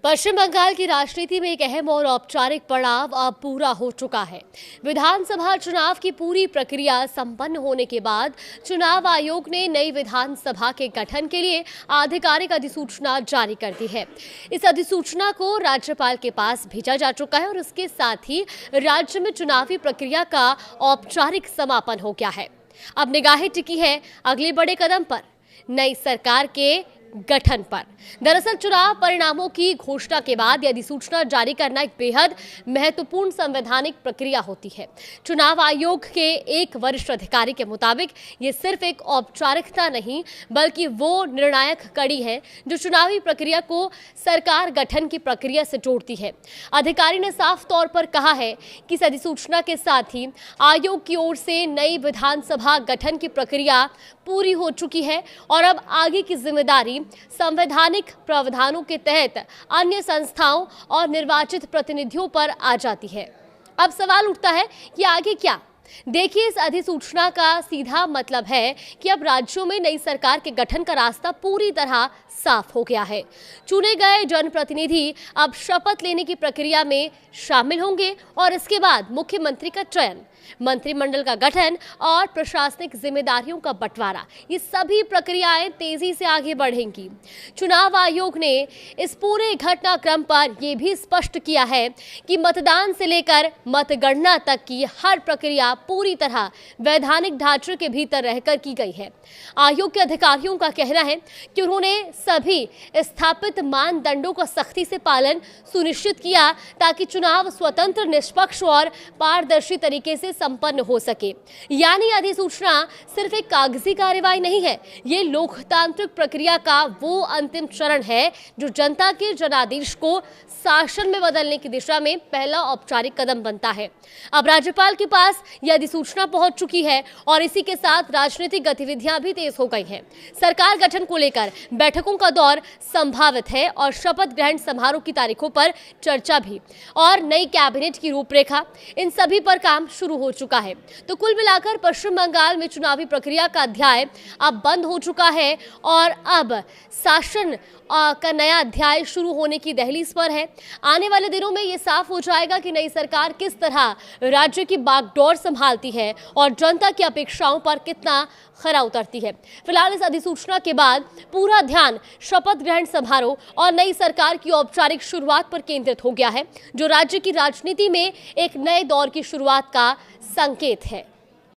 पश्चिम बंगाल की राजनीति में एक अहम और औपचारिक पड़ाव अब पूरा हो चुका है। विधानसभा चुनाव की पूरी प्रक्रिया संपन्न होने के बाद चुनाव आयोग ने नई विधानसभा के गठन के लिए आधिकारिक अधिसूचना जारी कर दी है। इस अधिसूचना को राज्यपाल के पास भेजा जा चुका है और उसके साथ ही राज्य में चुनावी प्रक्रिया का औपचारिक समापन हो गया है। अब निगाहें टिकी है अगले बड़े कदम पर, नई सरकार के गठन पर। दरअसल चुनाव परिणामों की घोषणा के बाद यह अधिसूचना जारी करना एक बेहद महत्वपूर्ण संवैधानिक प्रक्रिया होती है। चुनाव आयोग के एक वरिष्ठ अधिकारी के मुताबिक ये सिर्फ एक औपचारिकता नहीं बल्कि वो निर्णायक कड़ी है जो चुनावी प्रक्रिया को सरकार गठन की प्रक्रिया से जोड़ती है। अधिकारी ने साफ तौर पर कहा है कि इस अधिसूचना के साथ ही आयोग की ओर से नई विधानसभा गठन की प्रक्रिया पूरी हो चुकी है और अब आगे की जिम्मेदारी संवैधानिक प्रावधानों के तहत अन्य संस्थाओं और निर्वाचित प्रतिनिधियों पर आ जाती है। अब सवाल उठता है कि आगे क्या? देखिए, इस अधिसूचना का सीधा मतलब है कि अब राज्यों में नई सरकार के गठन का रास्ता पूरी तरह साफ हो गया है। चुने गए जनप्रतिनिधि अब शपथ लेने की प्रक्रिया में शामिल होंगे और इसके बाद मुख्यमंत्री का चयन, मंत्रिमंडल का गठन और प्रशासनिक जिम्मेदारियों का बंटवारा, ये सभी प्रक्रियाएं तेजी से आगे बढ़ेंगी। चुनाव आयोग ने इस पूरे घटनाक्रम पर यह भी स्पष्ट किया है कि मतदान से लेकर मतगणना तक की हर प्रक्रिया पूरी तरह वैधानिक ढांचे के भीतर रहकर की गई है। आयोग के अधिकारियों का कहना है कि उन्होंने सभी स्थापित मानदंडों का सख्ती से पालन सुनिश्चित किया ताकि चुनाव स्वतंत्र, निष्पक्ष और पारदर्शी तरीके से संपन्न हो सके। यानी अधिसूचना सिर्फ एक कागजी कार्रवाई नहीं है, ये लोकतांत्रिक प्रक्रिया का वो अंतिम चरण है जो जनता के जनादेश को शासन में बदलने की दिशा में पहला औपचारिक कदम बनता है। अब राज्यपाल के पास यह अधिसूचना पहुंच चुकी है और इसी के साथ राजनीतिक गतिविधियां भी तेज हो गई हैं। सरकार गठन को लेकर बैठकों का दौर संभावित है और शपथ ग्रहण समारोह की तारीखों पर चर्चा भी और नई कैबिनेट की रूपरेखा, इन सभी पर काम शुरू हो चुका है। तो कुल मिलाकर पश्चिम बंगाल में चुनावी प्रक्रिया का अध्याय अब बंद हो चुका है और अब शासन का नया अध्याय शुरू होने की दहलीज पर है। आने वाले दिनों में ये साफ हो जाएगा कि नई सरकार किस तरह राज्य की बागडोर संभालती है और जनता की अपेक्षाओं पर कितना खरा उतरती है। फिलहाल इस अधिसूचना के बाद पूरा ध्यान शपथ ग्रहण समारोह और नई सरकार की औपचारिक शुरुआत पर केंद्रित हो गया है, जो राज्य की राजनीति में एक नए दौर की शुरुआत का संकेत है।